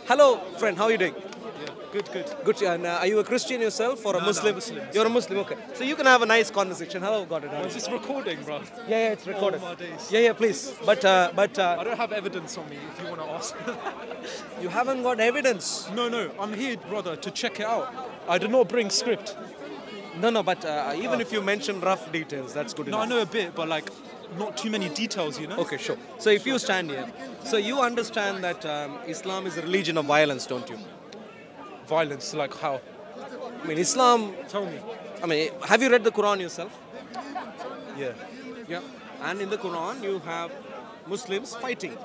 Hello, friend. How are you doing? Yeah, good, good. Good. And are you a Christian yourself or a No, Muslim? Muslim. You're a Muslim. Okay. So you can have a nice conversation. Hello, got it. Is this recording, bro? Yeah, it's recorded. Oh, my days. Yeah, please. But I don't have evidence on me if you want to ask. you haven't got evidence. No, I'm here, brother, to check it out. I did not bring script. No. But even if you mention rough details, that's good No, I enough. know a bit, but like, not too many details, you know? Okay, sure. So if you stand here, so you understand that Islam is a religion of violence, don't you? Violence, like how? I mean, Islam. Tell me. I mean, have you read the Quran yourself? Yeah. Yeah. And in the Quran, you have Muslims fighting.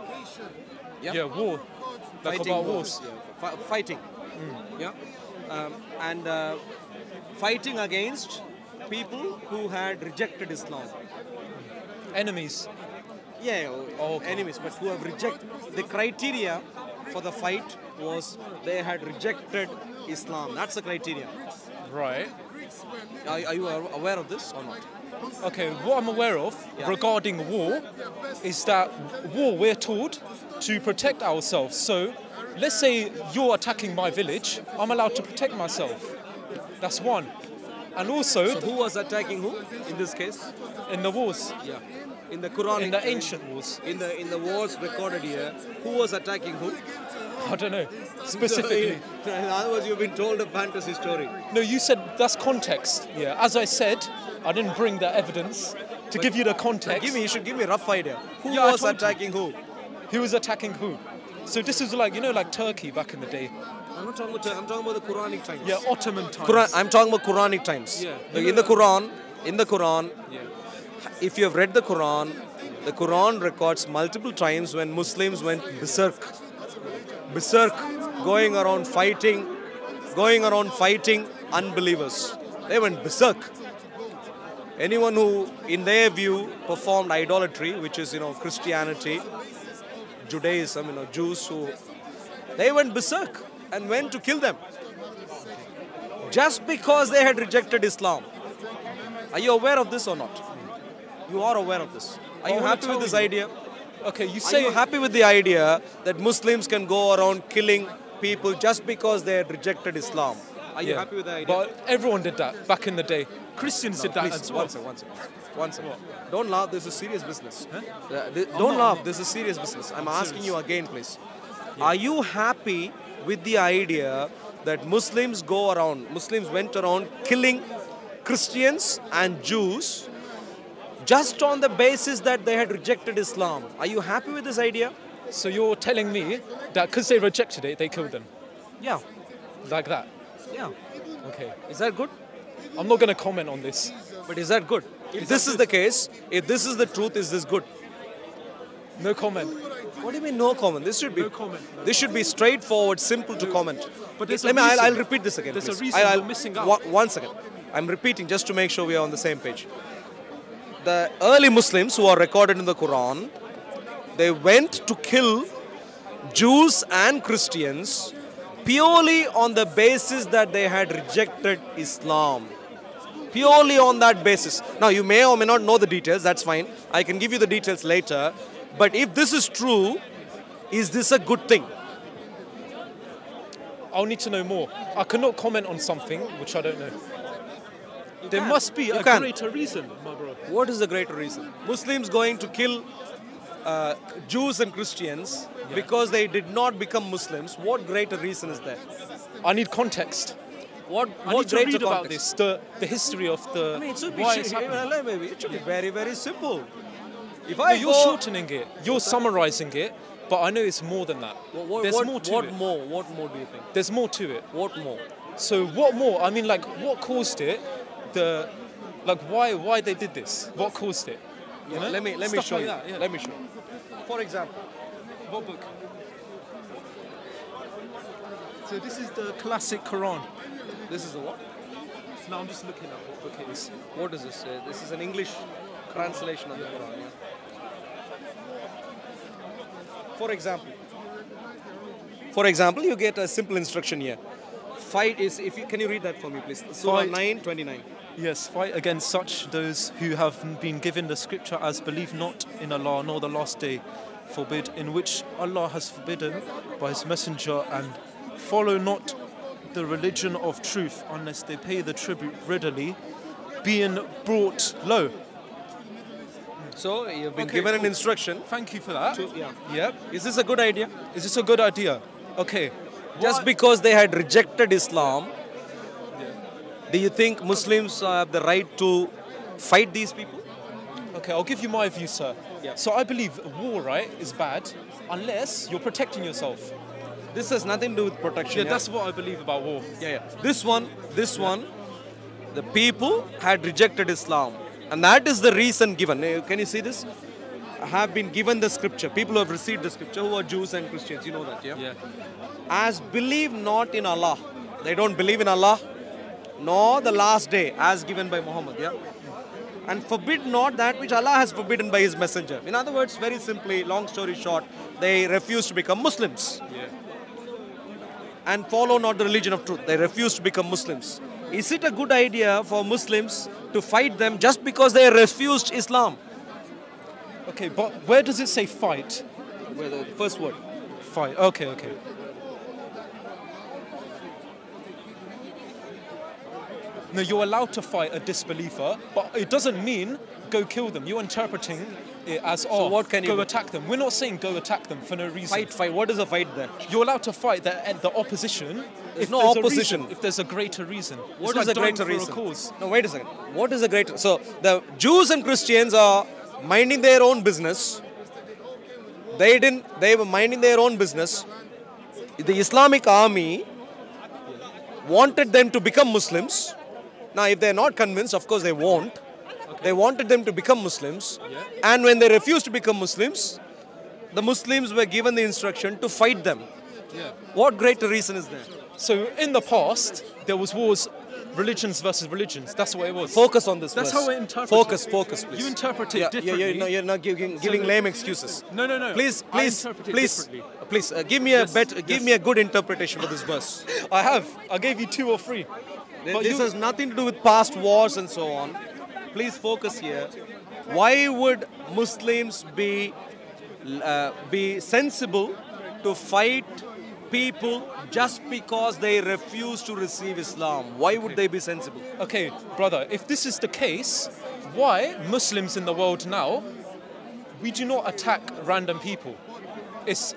Yeah, war. Like Fighting about wars. wars. Yeah. Fighting. Yeah. And fighting against people who had rejected Islam. Enemies. Yeah, Oh, okay. enemies, but who have rejected. The criteria for the fight was they had rejected Islam. That's the criteria. Right. Are you aware of this or not? Okay, what I'm aware of Yeah. regarding war is that war, we're taught to protect ourselves. So, let's say you're attacking my village, I'm allowed to protect myself. That's one. And also, So who was attacking who in this case? in the wars, Yeah. In the Quran. in the ancient wars, In the wars recorded here, who was attacking who? I don't know, specifically. In other words, you've been told a fantasy story. No, you said that's context. Yeah, as I said, I didn't bring the evidence to give you the context. You should give me a rough idea. Who Yeah, I was told you. attacking who? Who was attacking who? So this is like, like Turkey back in the day. I'm not talking about. I'm talking about the Quranic times. Yeah, Ottoman times. I'm talking about Quranic times. Yeah. In the Quran, Yeah. if you have read the Quran records multiple times when Muslims went berserk, going around fighting unbelievers. They went berserk. Anyone who, in their view, performed idolatry, which is Christianity, Judaism, Jews they went berserk and went to kill them just because they had rejected Islam. Are you aware of this or not? You are aware of this. Are you wanna happy with tell this you. idea? Okay, you Are say you happy with the idea that Muslims can go around killing people just because they had rejected Islam? Are you Yeah. happy with the idea? But everyone did that back in the day. Christians did that Please, as well. one second. Don't laugh, this is serious business. Don't laugh, this is serious business. I'm asking you again, please. Are you happy with the idea that Muslims went around killing Christians and Jews just on the basis that they had rejected Islam? Are you happy with this idea? So you're telling me that because they rejected it, they killed them. Yeah. Like that. Yeah. Okay. Is that good? I'm not going to comment on this. But is that good? If this is the case, if this is the truth, is this good? No comment. What do you mean no comment? This should be No comment. This should be straightforward, simple to comment. But there's Let a me. reason. I'll repeat this again. There's a please. reason I'll- you're missing out. One second. I'm repeating just to make sure we are on the same page. The early Muslims who are recorded in the Quran, they went to kill Jews and Christians purely on the basis that they had rejected Islam. Purely on that basis. Now, you may or may not know the details, that's fine. I can give you the details later. But if this is true, is this a good thing? I'll need to know more. I cannot comment on something which I don't know. There must be a can. greater reason, my bro. What is the greater reason? Muslims going to kill Jews and Christians because they did not become Muslims. What greater reason is there? I need context. What I need to greater read about context? this, the history of the I mean, it should be, why it's happening. it should be very, very simple. If No, I you're go, shortening it. You're summarizing it, but I know it's more than that. There's more to it. What more do you think? There's more to it. What more? So what more? I mean, like, what caused it? Why they did this? What caused it? You know? Let me Stuff show like you. that, yeah. Let me show you. For example, What book? So this is the classic Quran. this is the what? No, I'm just looking at what book it is. What is this? This is an English translation of the Quran. Yeah. For example, you get a simple instruction here. Fight is can you read that for me, please? Surah Fight. 9:29. Yes, fight against such those who have been given the scripture as believe not in Allah nor the last day. forbid, in which Allah has forbidden by His Messenger, and follow not the religion of truth unless they pay the tribute readily, being brought low. So you've been Okay, given an cool. instruction. Thank you for that. Yeah. Yep. Is this a good idea? Is this a good idea? Okay. Just What- because they had rejected Islam, do you think Muslims have the right to fight these people? Okay, I'll give you my view, sir. Yeah. So I believe war, right, is bad unless you're protecting yourself. This has nothing to do with protection. Yeah, that's what I believe about war. yeah. This one, the people had rejected Islam. And that is the reason given. Can you see this? Have been given the scripture. People who have received the scripture who are Jews and Christians. You know that, yeah? Yeah. As believe not in Allah. They don't believe in Allah, nor the last day as given by Muhammad, yeah? And forbid not that which Allah has forbidden by His messenger. In other words, very simply, long story short, they refuse to become Muslims. Yeah. And follow not the religion of truth. They refuse to become Muslims. Is it a good idea for Muslims to fight them just because they refused Islam? Okay, but where does it say fight? Well, the first word. Fight. Okay, okay. No, you're allowed to fight a disbeliever, but it doesn't mean go kill them. You're interpreting it as, oh, what can you go do? attack them. We're not saying go attack them for no reason. Fight. What is a fight then? You're allowed to fight the opposition if no there's a opposition. reason, if there's a greater reason. What It's is like a greater dying for reason? a cause. No, wait a second. What is a greater? So the Jews and Christians are minding their own business. They were minding their own business. The Islamic army wanted them to become Muslims. Now, if they're not convinced, of course they won't. They wanted them to become Muslims. And when they refused to become Muslims, the Muslims were given the instruction to fight them. Yeah. What greater reason is there? So in the past, there was wars, religions versus religions. That's what it was. Focus on this That's verse. how I interpret Focus, it. focus, please. You interpret it differently. You're not giving lame excuses. No. Please, I interpret it differently. give me give me a good interpretation for this verse. I have. I gave you 2 or 3. But This you- has nothing to do with past wars and so on. Please focus here. Why would Muslims be sensible to fight people just because they refuse to receive Islam? Why would they be sensible? Okay, brother, if this is the case, why Muslims in the world now, we do not attack random people? It's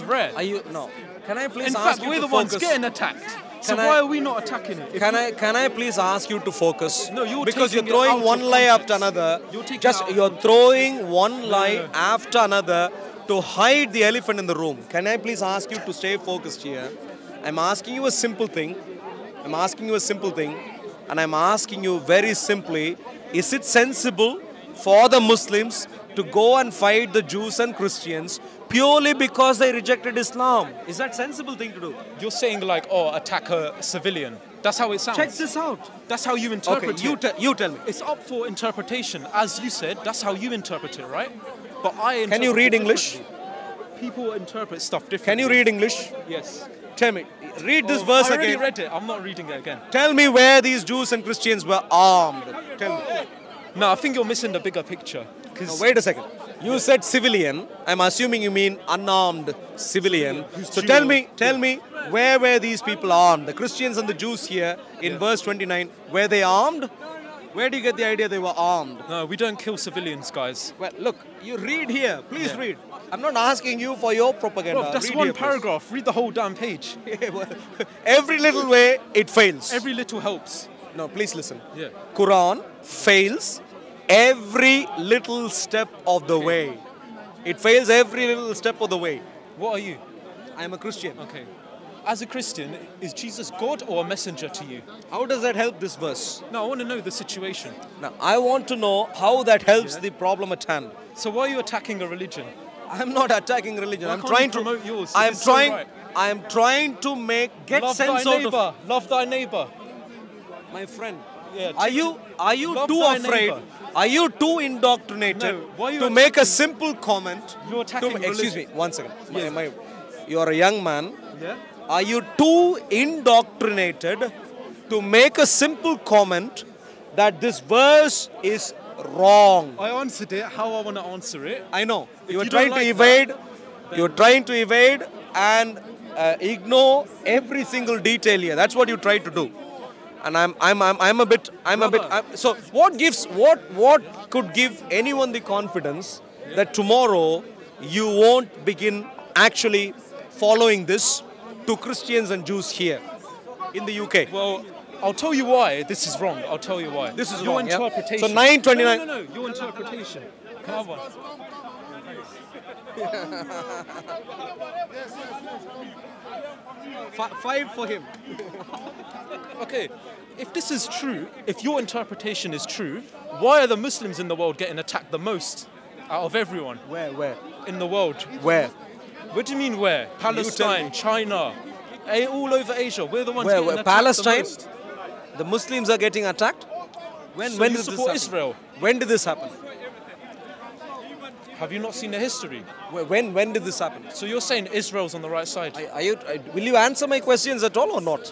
rare. Are you no? Can I please In ask fact, you we're to the ones focus? getting attacked. So Can I- why are we not attacking it? If Can I please ask you to focus? No, you're because you're taking it throwing out one of lie context. after another. You're taking it out of You're throwing one lie no. after another to hide the elephant in the room. Can I please ask you to stay focused here? I'm asking you a simple thing. And I'm asking you very simply, is it sensible for the Muslims to go and fight the Jews and Christians purely because they rejected Islam? Is that a sensible thing to do? You're saying like, oh, attack a civilian. That's how it sounds. Check this out. That's how you interpret Okay, it. you tell me. It's up for interpretation. As you said, that's how you interpret it, right? But I Can you interpret read it English? differently. People interpret stuff differently. Can you read English? Yes. Tell me. Read this Oh, verse I already again. read it. I'm not reading it again. Tell me where these Jews and Christians were armed. Tell me. No, I think you're missing the bigger picture. Now, Because wait a second. You said civilian. I'm assuming you mean unarmed civilian. So Jew. tell me, where were these people armed? The Christians and the Jews here in verse 29, were they armed? Where do you get the idea they were armed? no, we don't kill civilians, guys. Well, look, you read here. Please Yeah. read. I'm not asking you for your propaganda. Bro, that's Read one here, please. paragraph. Read the whole damn page. Yeah, well, every little way, it fails. Every little helps. No, please listen. Yeah. Quran fails every little step of the way. It fails every little step of the way. What are you? I am a Christian. Okay. As a Christian, is Jesus God or a messenger to you? How does that help this verse? No, I want to know the situation. Now, I want to know how that helps Yeah. the problem at hand. So why are you attacking a religion? I'm not attacking religion. Why I'm can't trying you to promote yours? I'm It's so trying. right. I am trying to get Love sense thy out neighbor. of Love thy neighbor. my friend. Yeah, Are you Love too thy afraid? neighbor. Are you too indoctrinated No, why are you to make a attacking- simple comment? You're attacking Excuse me, religion. one second. You are a young man. Yeah? Are you too indoctrinated to make a simple comment that this verse is wrong. I answered it how I want to answer it. I know. You were you trying don't to like evade. that, You're trying to evade and ignore every single detail here. That's what you tried to do. And I'm a bit. So what could give anyone the confidence that tomorrow you won't begin actually following this to Christians and Jews here in the UK? Well, I'll tell you why this is wrong. I'll tell you why. This is your wrong, yeah? interpretation. So 929. No, your interpretation. Can I have one? Five for him. Okay, if this is true, if your interpretation is true, why are the Muslims in the world getting attacked the most out of everyone Where? in the world? Where? What do you mean where? Palestine, me. China, all over Asia. We're the ones Where? getting Where? attacked Palestine? the most. The Muslims are getting attacked? When So when you did this support happen? Israel? When did this happen? Have you not seen the history? When did this happen? So you're saying Israel's on the right side? Will you answer my questions at all or not?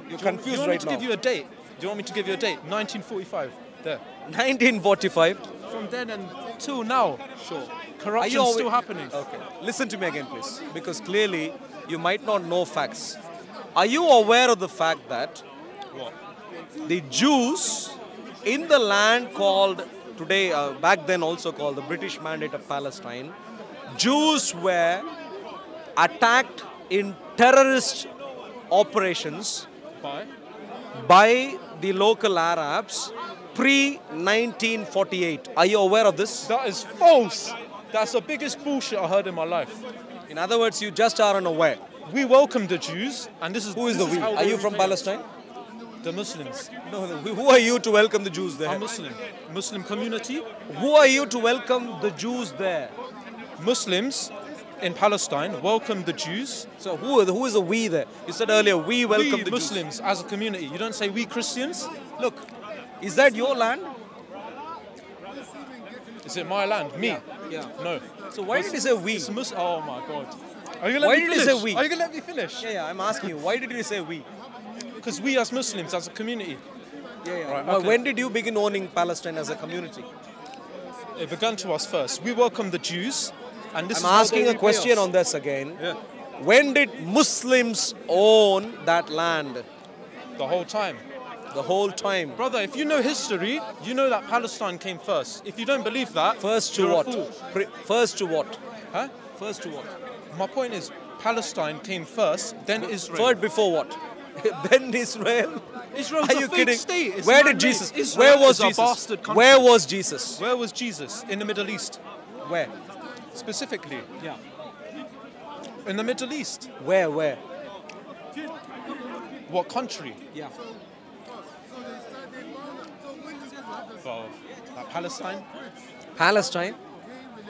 You're Do you confused want me right to now. give you a date? Do you want me to give you a date? 1945. There. 1945. From then until now. Sure. Corruption's always- still happening. Okay. Listen to me again, please. Because clearly you might not know facts. Are you aware of the fact that What? the Jews in the land called today, back then also called the British Mandate of Palestine, Jews were attacked in terrorist operations Bye. by the local Arabs pre-1948. Are you aware of this? That is false. That's the biggest bullshit I heard in my life. In other words, you just are unaware. We welcome the Jews, and this is Who is this the we? how Are they you from repay us. Palestine? The Muslims. No, who are you to welcome the Jews there? I'm Muslim. Muslim community. Who are you to welcome the Jews there? Muslims in Palestine welcome the Jews. So who is the we there? You said earlier we welcome We the Muslims as a community. You don't say we Christians. Jews. Look, is that your land? Is it my land? Me? Yeah. No. So why did you say we? It's Oh my God. Are you gonna Why let me did you finish? say we? Are you gonna let me finish? Yeah, I'm asking you. Why did you say we? Because we as Muslims, as a community, Right, Well, okay. when did you begin owning Palestine as a community? it began to us first. We welcome the Jews, and this I'm is how asking they a repay question us. on this again. Yeah. When did Muslims own that land? The whole time. The whole time. Brother, if you know history, you know that Palestine came first. If you don't believe that, First to you're what? a fool. First to what? Huh? First to what? My point is, Palestine came first, then Israel. Third before what? Then Israel. Israel's Are a you fake kidding? state. It's Where did man-made. Jesus? Israel Where was is a Jesus? bastard country. Where was Jesus? Where was Jesus? In the Middle East, Where? specifically. Yeah. In the Middle East. Where? What country? Yeah. Well, like Palestine. Palestine.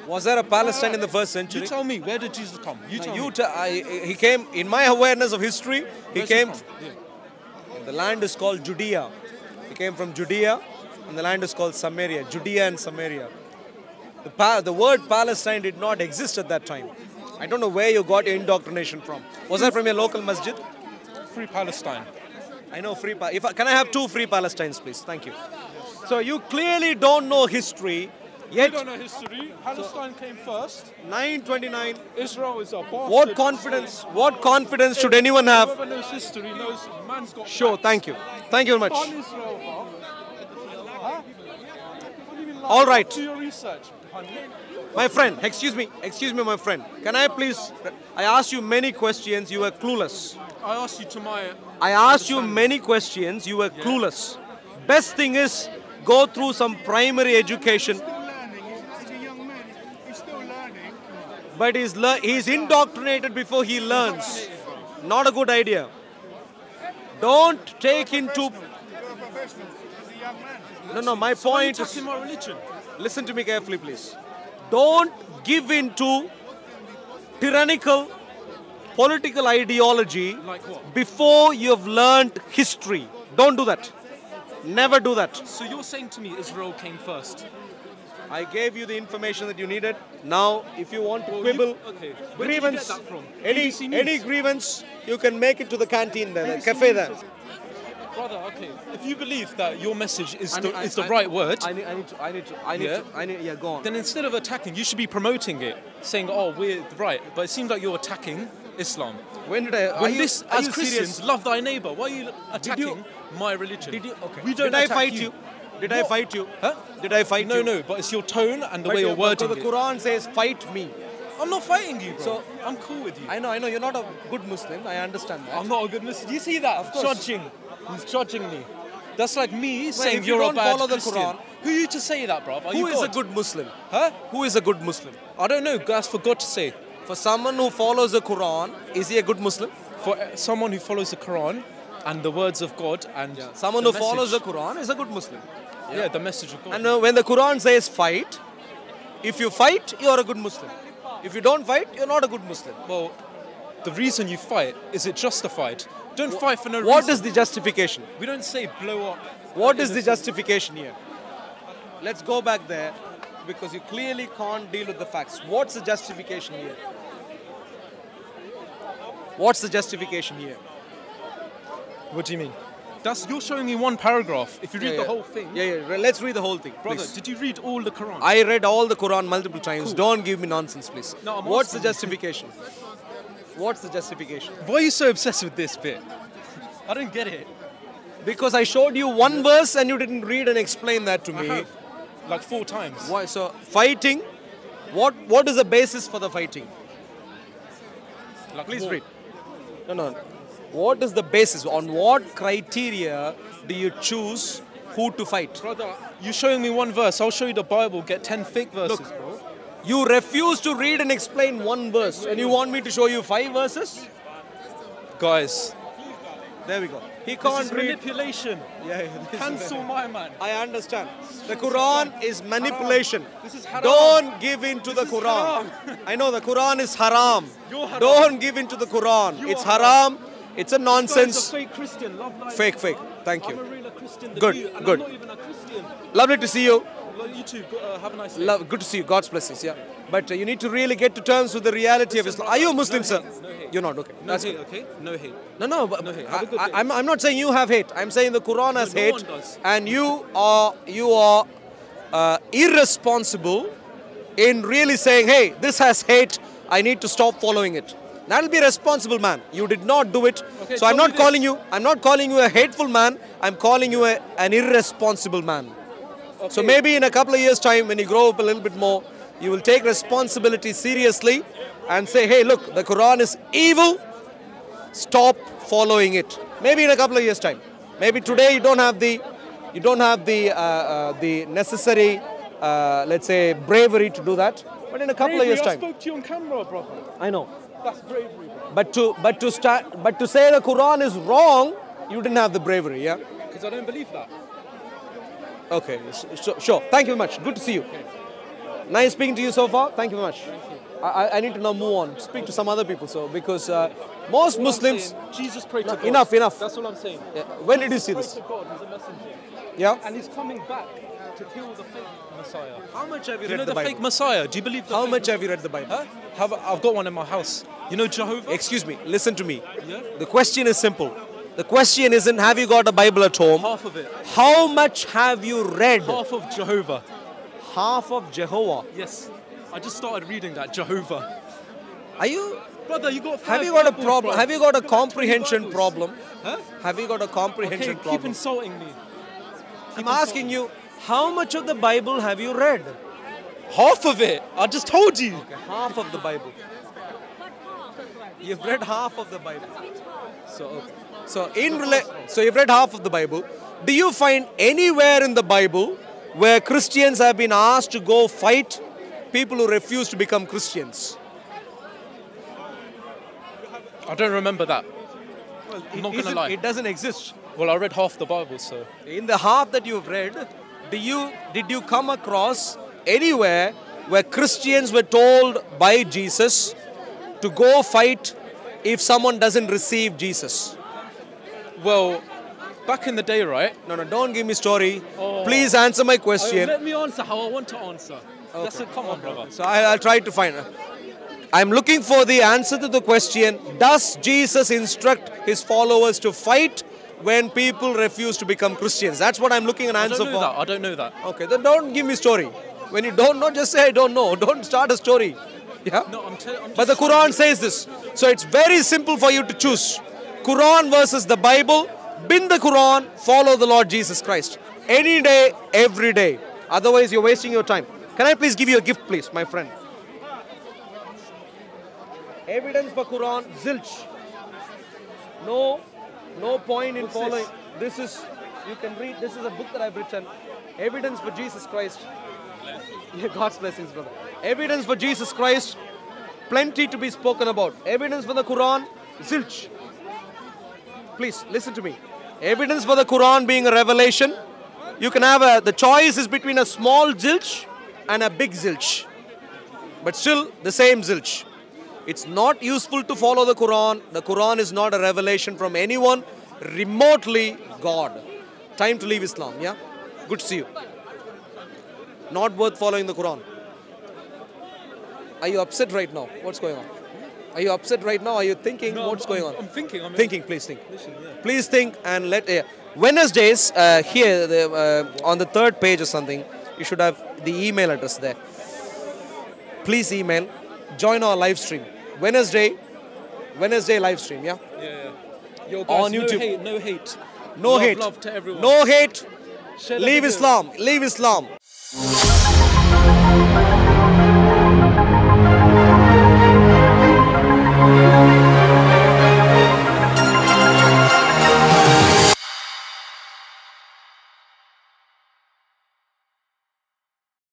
Was there a Palestine in the first century? You tell me, where did Jesus come? You tell me. He came. In my awareness of history, he Where's came. from? Yeah. The land is called Judea. He came from Judea, and the land is called Samaria. Judea and Samaria. The word Palestine did not exist at that time. I don't know where you got your indoctrination from. Was that from your local masjid? Free Palestine. I know free. Can I have 2 free Palestines, please? Thank you. So you clearly don't know history. You Yet don't know history. Palestine came first. 929. Israel is a bastard. What confidence? What confidence should anyone have? Whoever knows history knows man's got Sure. facts. Thank you. Thank you very much. Ban Israel, bro. Huh? What do you mean, like, All right. Do your research, honey. My friend, excuse me, my friend. Can I please? I asked you many questions. You were clueless. I asked you to my. I asked you many questions. You were clueless. Best thing is go through some primary education. He's a young man. He's still learning. But he's indoctrinated before he learns. Not a good idea. Don't take into. You're a professional. He's a young man. No. My Why are you point is. attacking my religion? Listen to me carefully, please. Don't give in to tyrannical political ideology Like what? before you've learned history. Don't do that. Never do that. So you're saying to me Israel came first? I gave you the information that you needed. Now, if you want to Well, quibble, okay. Where grievance, did you get that from? any BBC News? any grievance, you can make it to the canteen there, the BBC cafe News there. is- Brother, okay. If you believe that your message is I- the I- right word, I need, yeah, go on. then instead of attacking, you should be promoting it, saying, "Oh, we're right." But it seems like you're attacking Islam. When did I? Are When you, this, are as you Christians, serious? love thy neighbor. Why are you attacking my religion? Did you? Okay. We don't Did I attack fight you. you? Did I What? fight you? Huh? Did I fight No, you? no. But it's your tone and the But way you're but wording the it. Quran says, "Fight me." I'm not fighting you, bro. So- I'm cool with you. I know. You're not a good Muslim. I understand that. I'm not a good Muslim. Do you see that? Of course. Judging. He's judging me. That's like me saying if you you're a don't bad follow the Christian. Quran- Who are you to say that, bro? Who is a good Muslim? Huh? Who is a good Muslim? I don't know. That's for God to say. For someone who follows the Quran, is he a good Muslim? For someone who follows the Quran and the words of God and Someone the who follows the message- Quran is a good Muslim. yeah, the message of God. And when the Quran says fight, if you fight, you're a good Muslim. If you don't fight, you're not a good Muslim. Well, the reason you fight, is it justified? Don't fight for no reason. What is the justification? We don't say blow up. What is the justification here? Let's go back there because you clearly can't deal with the facts. What's the justification here? What's the justification here? What do you mean? You're showing me one paragraph. If you read the whole thing, Yeah. Let's read the whole thing, brother, please. did you read all the Quran? I read all the Quran multiple times. Cool. Don't give me nonsense, please. No, I'm What's the asking you. justification? What's the justification? Why are you so obsessed with this bit? I don't get it. Because I showed you one verse and you didn't read and explain that to I me. have, like 4 times. Why? So fighting. What is the basis for the fighting? Like Please war. read. No. What is the basis? On what criteria do you choose who to fight? Brother, you're showing me one verse. I'll show you the Bible. Get 10 fake verses, Look. bro. You refuse to read and explain one verse, and you want me to show you 5 verses? Guys, There we go. He this can't is read. manipulation. Yeah, Cancel my man. I understand. The Quran is manipulation. This is haram. Don't give in to the This is Quran. haram. I know the Quran is haram. You're haram. Don't give in to the Quran. You It's are haram. It's a Guy's nonsense. a fake Christian. Love life. Fake. Thank I'm a you. realer Christian than Good, you, and good. I'm not even a Christian. Lovely to see you. Like you too. Have a nice day. Good to see you. God's blessings. Yeah. But you need to really get to terms with the reality of Islam. Are you a Muslim, sir? No hate. You're not. Okay. No That's hate, good. okay? No hate. No. But No hate. Have a good day. I'm not saying you have hate. I'm saying the Quran has no hate, one does. and you are irresponsible in really saying, "Hey, this has hate. I need to stop following it." That'll be a responsible man. You did not do it, Okay, so I'm tell not me calling this. you. I'm not calling you a hateful man. I'm calling you an irresponsible man. So Okay. maybe in a couple of years' time, when you grow up a little bit more, you will take responsibility seriously and say, "Hey, look, the Quran is evil. Stop following it." Maybe in a couple of years' time. Maybe today you don't have the necessary, let's say, bravery to do that. But in a couple of years' I time, spoke to you on camera, brother. I know. That's bravery, bro. But to say the Quran is wrong, you didn't have the bravery, yeah. Because I don't believe that. Okay, sure. Thank you very much. Good to see you. Nice speaking to you so far. Thank you very much. I need to now move on. Speak to some other people. So because most All I'm Muslims. saying, Jesus prayed to God. Enough. That's all I'm saying. Yeah, when did you see Prayed this? to God. He's a messenger. Yeah. And he's coming back to kill the fake Messiah. How much have you Do you know read the the fake Bible? Messiah? Do you believe the How fake much have you read the Bible? Huh? I've got one in my house. You know Jehovah? Excuse me. Listen to me. Yeah? The question is simple. The question isn't have you got a Bible at home? Half of it. How much have you read? Half of Jehovah. Half of Jehovah. Yes. I just started reading that, Jehovah. Are you? Brother, you got Have 5 you got a Bibles, problem? bro. Have you got a You got like 20 comprehension Bibles. problem? Huh? Have you got a comprehension Okay, keep problem? insulting me. I'm asking you, how much of the Bible have you read? Half of it. I just told you. Half of the Bible. You've read half of the Bible. So you've read half of the Bible. Do you find anywhere in the Bible where Christians have been asked to go fight people who refuse to become Christians? I don't remember that. I'm not gonna lie. It doesn't exist. Well, I read half the Bible, so. In the half that you've read, did you come across anywhere where Christians were told by Jesus to go fight if someone doesn't receive Jesus? Well, back in the day, right? No, don't give me story. Oh. Please answer my question. Let me answer how I want to answer. That's it. Come on, brother. So I'll try to find. I'm looking for the answer to the question. Does Jesus instruct his followers to fight when people refuse to become Christians? That's what I'm looking an I answer don't know for. that. I don't know that. Okay, then don't give me story. When you don't know, just say I don't know. Don't start a story. Yeah? No, I'm But the Quran says this. So it's very simple for you to choose. Quran versus the Bible. Bin the Quran, follow the Lord Jesus Christ. Any day, every day. Otherwise, you're wasting your time. Can I please give you a gift, please, my friend? Evidence for Quran, zilch. No point in following. This is, you can read, this is a book that I've written. Evidence for Jesus Christ. Yeah, God's blessings, brother. Evidence for Jesus Christ, plenty to be spoken about. Evidence for the Quran, zilch. Please, listen to me. Evidence for the Quran being a revelation. You can have the choice is between a small zilch and a big zilch. But still, the same zilch. It's not useful to follow the Quran. The Quran is not a revelation from anyone, remotely God. Time to leave Islam, yeah? Good to see you. Not worth following the Quran. Are you upset right now? What's going on? Are you upset right now? Are you thinking what's going on? I'm thinking. Thinking, please think. Listen, yeah. Please think and let... Wednesdays, here on the third page or something, you should have the email address there. Please email. Join our live stream. Wednesday live stream, yeah? Yeah. Yo, guys, On YouTube. No hate. No Love, hate. Love to everyone. No hate. Share the Leave video. Islam. Leave Islam.